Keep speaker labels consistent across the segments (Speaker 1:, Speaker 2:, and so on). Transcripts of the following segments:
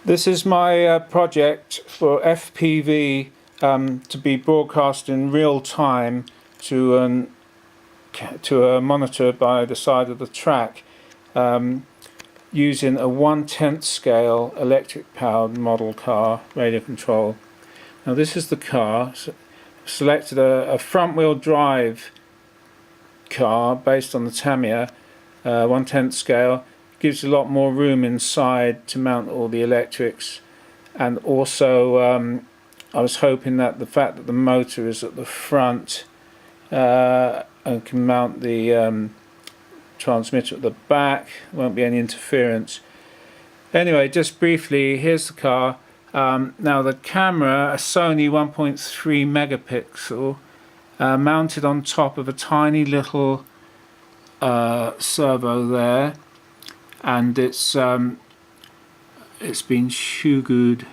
Speaker 1: This is my project for FPV to be broadcast in real time to a monitor by the side of the track using a 1/10 scale electric powered model car radio control. Now this is the car. Selected a front wheel drive car based on the Tamiya 1/10 scale. Gives a lot more room inside to mount all the electrics, and also I was hoping that the fact that the motor is at the front and can mount the transmitter at the back, won't be any interference. Anyway, just briefly, here's the car. Now the camera, a Sony 1.3 megapixel, mounted on top of a tiny little servo there, and it's been shoegooed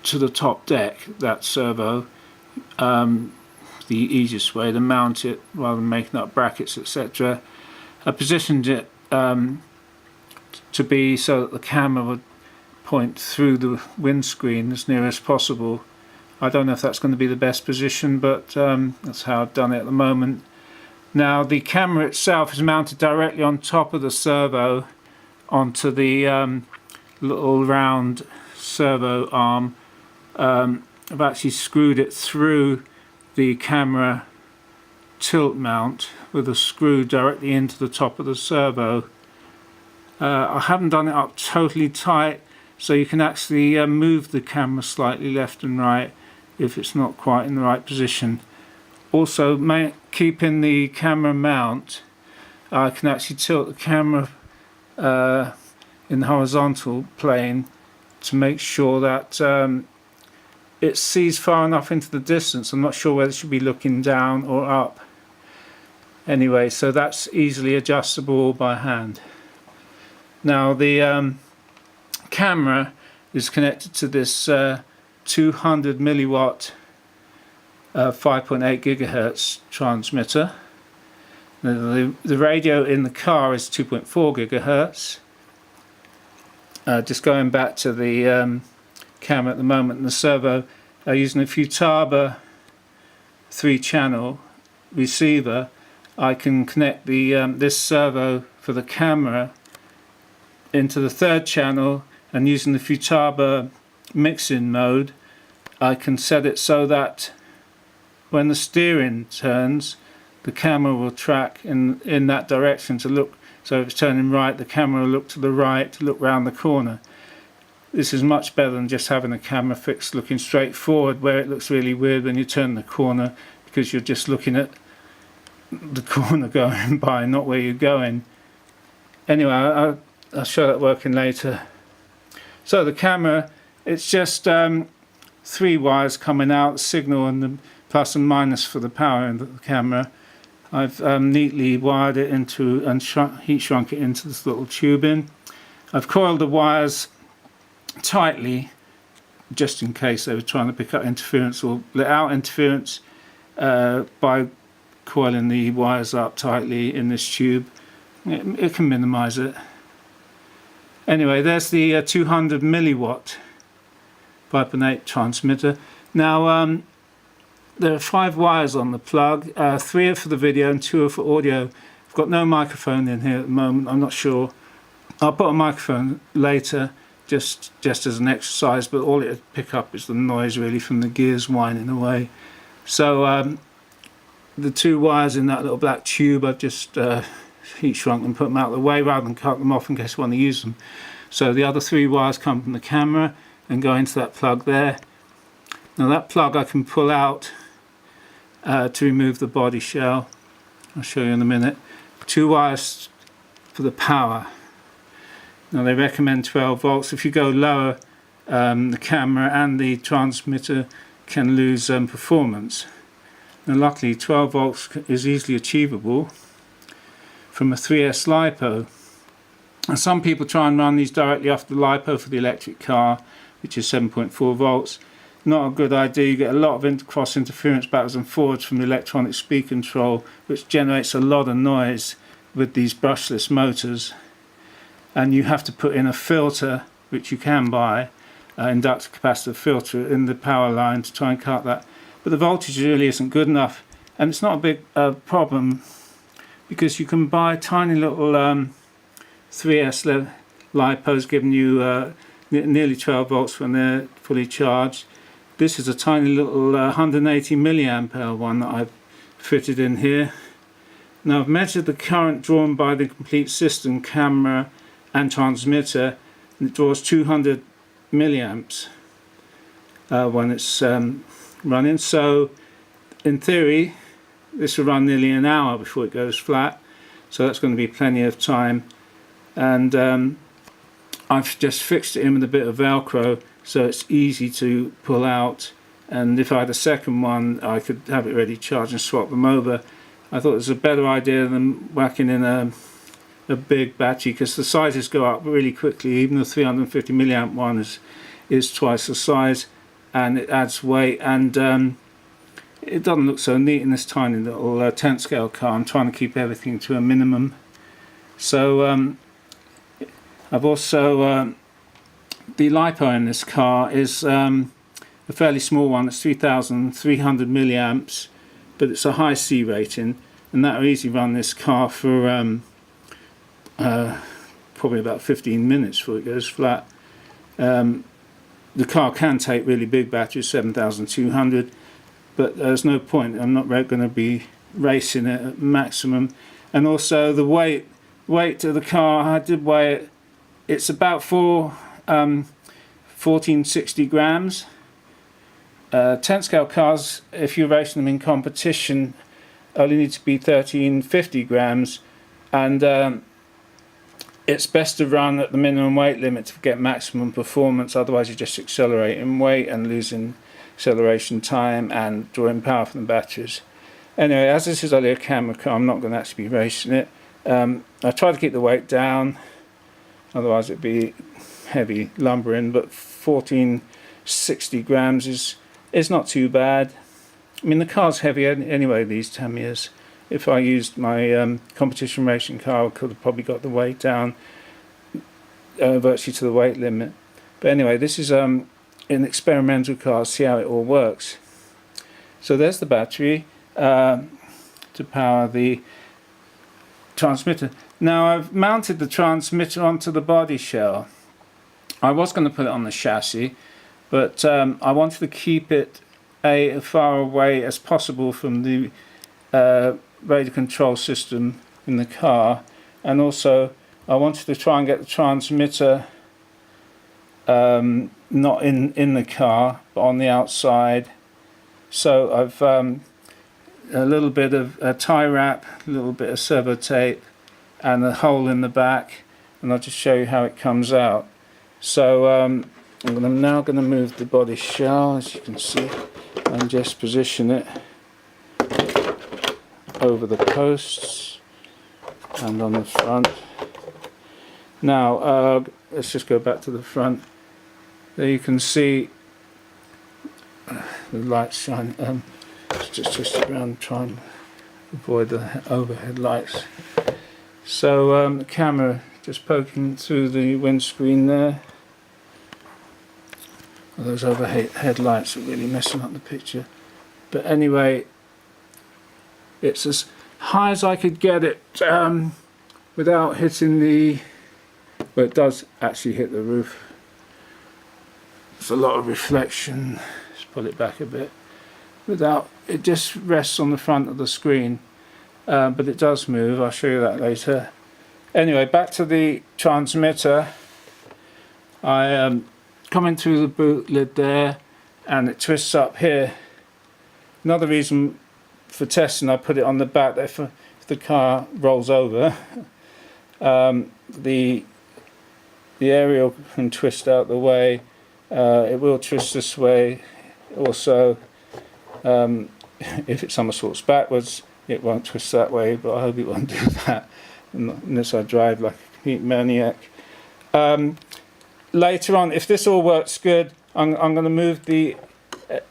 Speaker 1: to the top deck, that servo. The easiest way to mount it rather than making up brackets, etc. I positioned it to be so that the camera would point through the windscreen as near as possible. I don't know if that's going to be the best position, but that's how I've done it at the moment. Now the camera itself is mounted directly on top of the servo onto the little round servo arm. I've actually screwed it through the camera tilt mount with a screw directly into the top of the servo. I haven't done it up totally tight, so you can actually move the camera slightly left and right if it's not quite in the right position. Also, keeping the camera mount, I can actually tilt the camera in the horizontal plane to make sure that it sees far enough into the distance. I'm not sure whether it should be looking down or up. Anyway, so that's easily adjustable by hand. Now the camera is connected to this 200 milliwatt 5.8 gigahertz transmitter. The radio in the car is 2.4 gigahertz. Just going back to the camera at the moment, and the servo, using a Futaba 3-channel receiver, I can connect the this servo for the camera into the 3rd channel, and using the Futaba mixing mode, I can set it so that when the steering turns, the camera will track in that direction to look. So if it's turning right, the camera will look to the right to look round the corner. This is much better than just having a camera fixed looking straight forward, where it looks really weird when you turn the corner, because you're just looking at the corner going by, not where you're going. Anyway, I'll show that working later. So the camera, it's just 3 wires coming out, signal and the plus and minus for the power in the camera. I've neatly wired it into and heat shrunk it into this little tubing. I've coiled the wires tightly just in case they were trying to pick up interference or let out interference by coiling the wires up tightly in this tube. It can minimize it. Anyway, there's the 200 milliwatt 5.8 transmitter. Now there are 5 wires on the plug. 3 are for the video and 2 are for audio. I've got no microphone in here at the moment. I'm not sure. I'll put a microphone later, just as an exercise, but all it'll pick up is the noise really from the gears whining away. So the 2 wires in that little black tube, I've just heat shrunk and put them out of the way rather than cut them off in case I want to use them. So the other 3 wires come from the camera and go into that plug there. Now that plug I can pull out to remove the body shell. I'll show you in a minute. 2 wires for the power. Now they recommend 12 volts. If you go lower, the camera and the transmitter can lose performance. Now luckily 12 volts is easily achievable from a 3S LiPo. And some people try and run these directly off the LiPo for the electric car, which is 7.4 volts. Not a good idea. You get a lot of cross interference backwards and forwards from the electronic speed control, which generates a lot of noise with these brushless motors. And you have to put in a filter which you can buy, inductor capacitor filter in the power line to try and cut that. But the voltage really isn't good enough, and it's not a big problem, because you can buy tiny little 3S LiPos giving you nearly 12 volts when they're fully charged. This is a tiny little 180 milliamp hour one that I've fitted in here. Now I've measured the current drawn by the complete system, camera and transmitter, and it draws 200 milliamps when it's running. So in theory this will run nearly an hour before it goes flat, so that's going to be plenty of time. And I've just fixed it in with a bit of Velcro so it's easy to pull out, and if I had a second one I could have it ready charged and swap them over. I thought it was a better idea than whacking in a big battery, because the sizes go up really quickly. Even the 350 milliamp one is twice the size, and it adds weight, and it doesn't look so neat in this tiny little 10 scale car. I'm trying to keep everything to a minimum. So I've also the LiPo in this car is a fairly small one. It's 3,300 milliamps, but it's a high C rating, and that will easily run this car for probably about 15 minutes before it goes flat. The car can take really big batteries, 7,200, but there's no point. I'm not going to be racing it at maximum. And also the weight of the car, I did weigh it. It's about 1460 grams. 10 scale cars, if you're racing them in competition, only need to be 1350 grams, and it's best to run at the minimum weight limit to get maximum performance. Otherwise you're just accelerating weight and losing acceleration time and drawing power from the batteries. Anyway, as this is only a camera car, I'm not going to actually be racing it. I try to keep the weight down, otherwise it'd be heavy lumbering, but 1460 grams is not too bad. I mean, the car's heavy anyway, these Tamiya's. If I used my competition racing car, I could have probably got the weight down virtually to the weight limit. But anyway, this is an experimental car, see how it all works. So there's the battery to power the transmitter. Now I've mounted the transmitter onto the body shell. I was going to put it on the chassis, but I wanted to keep it as far away as possible from the radio control system in the car, and also I wanted to try and get the transmitter not in the car but on the outside. So I've a little bit of a tie wrap, a little bit of servo tape, and a hole in the back, and I'll just show you how it comes out. So I'm now going to move the body shell, as you can see, and just position it over the posts and on the front. Now let's just go back to the front. There you can see the lights shine. Let's just twist it around and try and avoid the overhead lights. So the camera just poking through the windscreen there. Well, those overhead lights are really messing up the picture. But anyway, it's as high as I could get it without hitting the... Well, it does actually hit the roof. There's a lot of reflection. Let's pull it back a bit. Without, it just rests on the front of the screen, but it does move. I'll show you that later. Anyway, back to the transmitter. I come in through the boot lid there, and it twists up here. Another reason for testing, I put it on the back. If the car rolls over, the aerial can twist out the way. It will twist this way. Also, if it somersaults backwards, it won't twist that way, but I hope it won't do that unless I drive like a complete maniac. Later on, if this all works good, I'm going to move the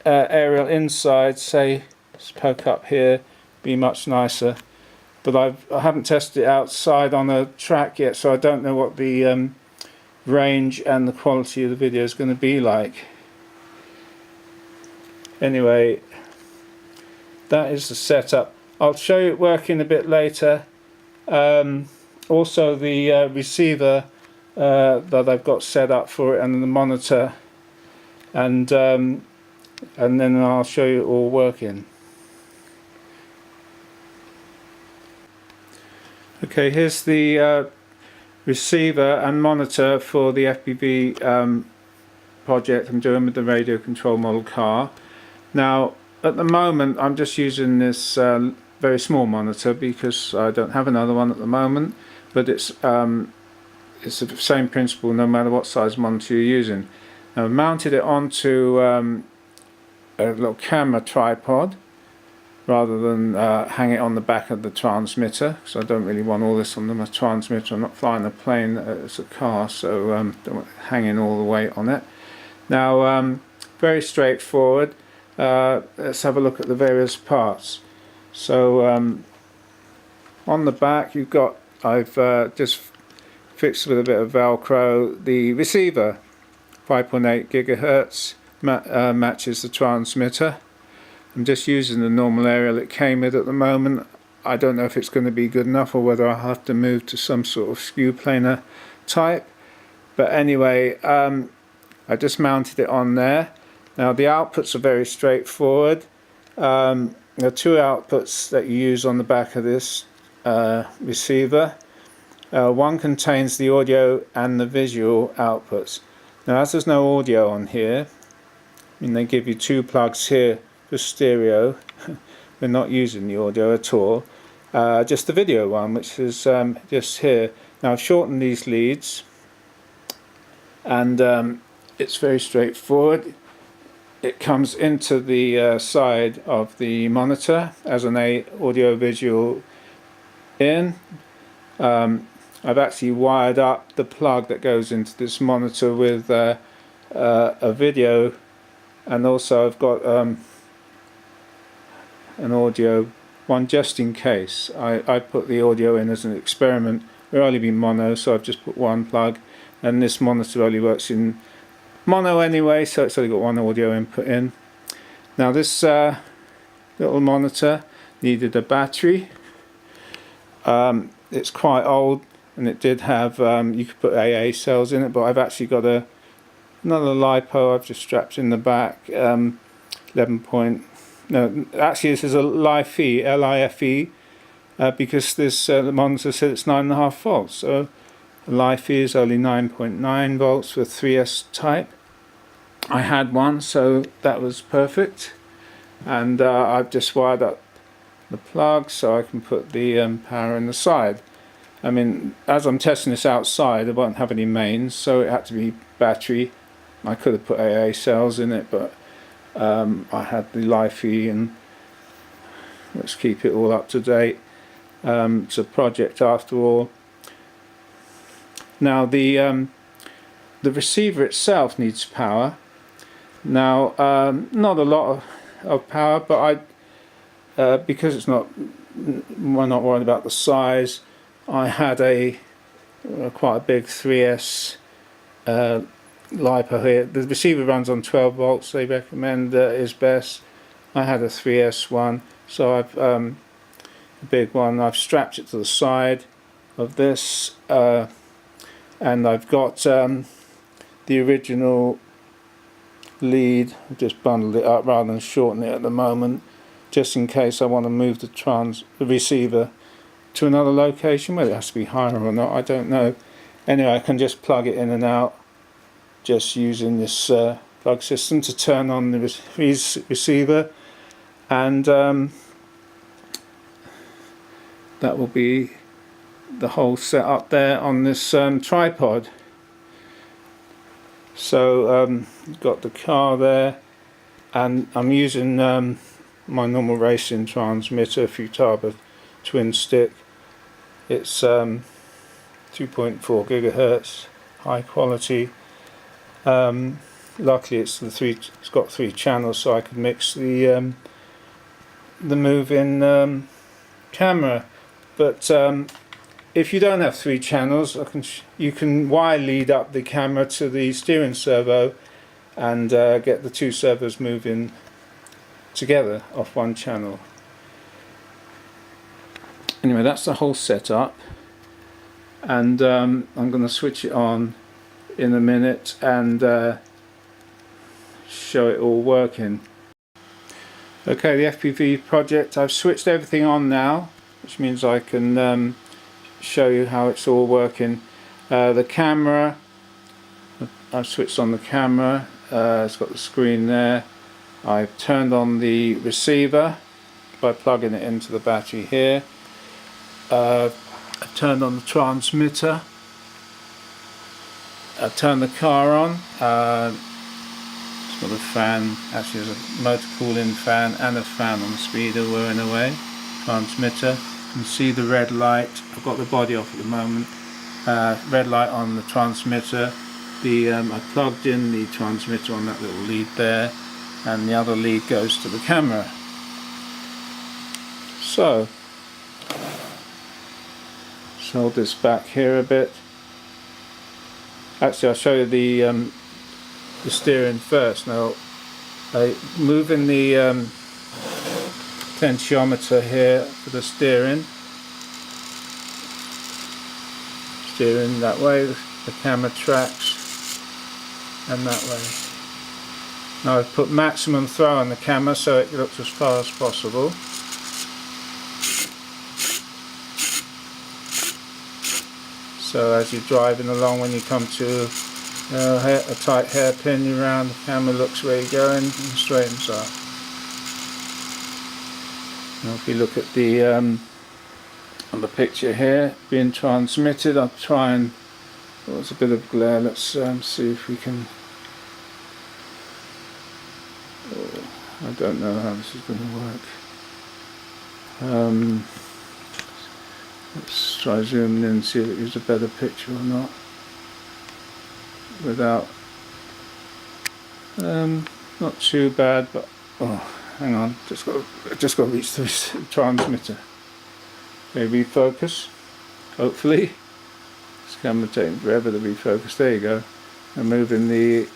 Speaker 1: aerial inside, say, just poke up here, be much nicer. But I haven't tested it outside on a track yet, so I don't know what the range and the quality of the video is going to be like. Anyway, that is the setup. I'll show you it working a bit later. Also the receiver that I've got set up for it, and the monitor, and then I'll show you it all working. Okay, here's the receiver and monitor for the FPV project I'm doing with the radio control model car. Now at the moment I'm just using this very small monitor because I don't have another one at the moment, but it's the same principle no matter what size monitor you're using. Now I've mounted it onto a little camera tripod rather than hang it on the back of the transmitter, because I don't really want all this on the transmitter. I'm not flying a plane, it's a car, so don't want it hanging all the weight on it. Now very straightforward. Let's have a look at the various parts. So on the back you've got, I've just fixed with a bit of Velcro the receiver. 5.8 gigahertz matches the transmitter. I'm just using the normal aerial it came with at the moment. I don't know if it's going to be good enough or whether I'll have to move to some sort of skew planar type. But anyway, I just mounted it on there. Now the outputs are very straightforward. There are two outputs that you use on the back of this receiver. One contains the audio and the visual outputs. Now as there's no audio on here, I mean they give you two plugs here for stereo. We're not using the audio at all. Just the video one, which is just here. Now I've shortened these leads, and it's very straightforward. It comes into the side of the monitor as an audio visual in. I've actually wired up the plug that goes into this monitor with a video, and also I've got an audio one just in case. I put the audio in as an experiment. It'll only be mono, so I've just put one plug, and this monitor only works in mono anyway, so it's only got one audio input in. Now this little monitor needed a battery. It's quite old, and it did have, you could put AA cells in it, but I've actually got another LiPo I've just strapped in the back. 11 point, no, actually this is a LiFe, L-I-F-E, because this the monitor said it's 9.5 volts, so LiFe is only 9.9 volts with 3S type. I had one, so that was perfect, and I've just wired up the plug so I can put the power in the side. I mean, as I'm testing this outside, I won't have any mains, so it had to be battery. I could have put AA cells in it, but I had the LiFe, and let's keep it all up to date. It's a project after all. Now the receiver itself needs power. Now not a lot of power, but because it's not, we're not worried about the size. I had quite a big 3S LiPo here. The receiver runs on 12 volts. They recommend is best. I had a 3S one, so I've a big one. I've strapped it to the side of this, and I've got the original lead. I've just bundled it up rather than shorten it at the moment, just in case I want to move the receiver to another location. Whether it has to be higher or not, I don't know. Anyway, I can just plug it in and out, just using this plug system to turn on the receiver, and that will be the whole setup there on this tripod. So got the car there, and I'm using my normal racing transmitter, Futaba twin stick. It's 2.4 gigahertz, high quality. Luckily it's got 3 channels, so I could mix the move-in camera. But if you don't have 3 channels, you can wire lead up the camera to the steering servo and get the 2 servos moving together off 1 channel. Anyway, that's the whole setup, and I'm going to switch it on in a minute and show it all working. Okay, the FPV project, I've switched everything on now, which means I can show you how it's all working. The camera, I've switched on the camera, it's got the screen there. I've turned on the receiver by plugging it into the battery here. I've turned on the transmitter. I've turned the car on. It's got a fan, actually there's a motor cooling fan and a fan on the speeder whirring away. Transmitter. You can see the red light. I've got the body off at the moment. Red light on the transmitter. I plugged in the transmitter on that little lead there, and the other lead goes to the camera. So, let's hold this back here a bit. Actually, I'll show you the steering first. Now, moving the potentiometer here for the steering that way, the camera tracks, and that way. Now I've put maximum throw on the camera so it looks as far as possible. So as you're driving along, when you come to a tight hairpin, you round, the camera looks where you're going and straightens up. Now if you look at the on the picture here being transmitted, I'll try and, oh, there's a bit of glare, let's see if we can, oh, I don't know how this is going to work. Let's try zooming in and see if it gives a better picture or not without, not too bad, but oh, hang on, just got to reach the transmitter. Okay, refocus, hopefully. This camera taking forever to refocus. There you go. I'm moving the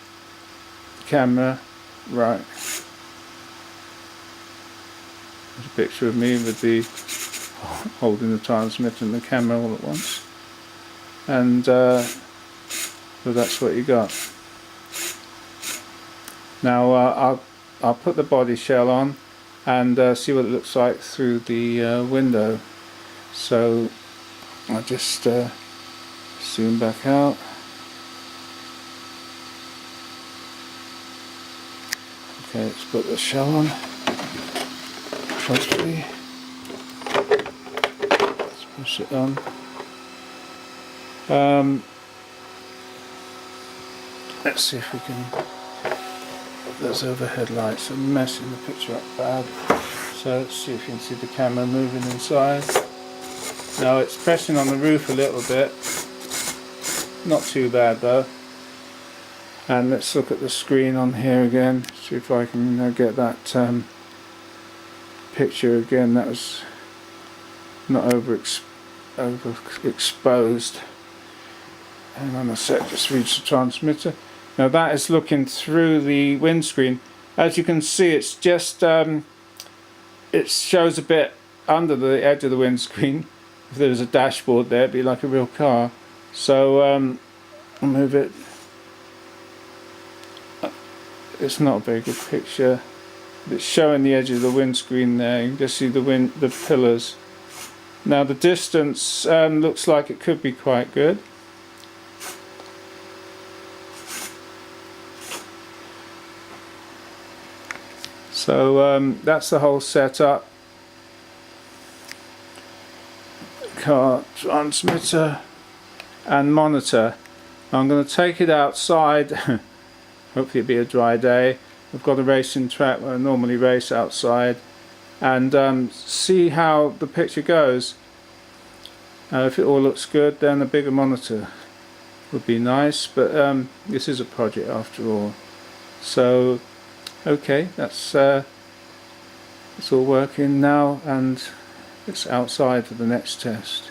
Speaker 1: camera right. There's a picture of me with the holding the transmitter and the camera all at once, and so that's what you got. Now I'll put the body shell on and see what it looks like through the window. So I'll just zoom back out. Okay, let's put the shell on. Trustfully. Let's push it on. Let's see if we can. Those overhead lights are messing the picture up bad. So let's see if you can see the camera moving inside. Now it's pressing on the roof a little bit. Not too bad though. And let's look at the screen on here again. See if I can get that picture again. That was not overexposed. Hang on a sec, just reach the transmitter. Now that is looking through the windscreen. As you can see, it's just it shows a bit under the edge of the windscreen. If there was a dashboard there, it'd be like a real car. So I'll move it. It's not a very good picture. It's showing the edge of the windscreen there. You can just see the pillars. Now the distance looks like it could be quite good. So that's the whole setup. Car, transmitter and monitor. I'm going to take it outside. Hopefully it'll be a dry day. We've got a racing track where I normally race outside, and see how the picture goes. If it all looks good, then a bigger monitor would be nice, but this is a project after all. So okay, that's it's all working now, and it's outside for the next test.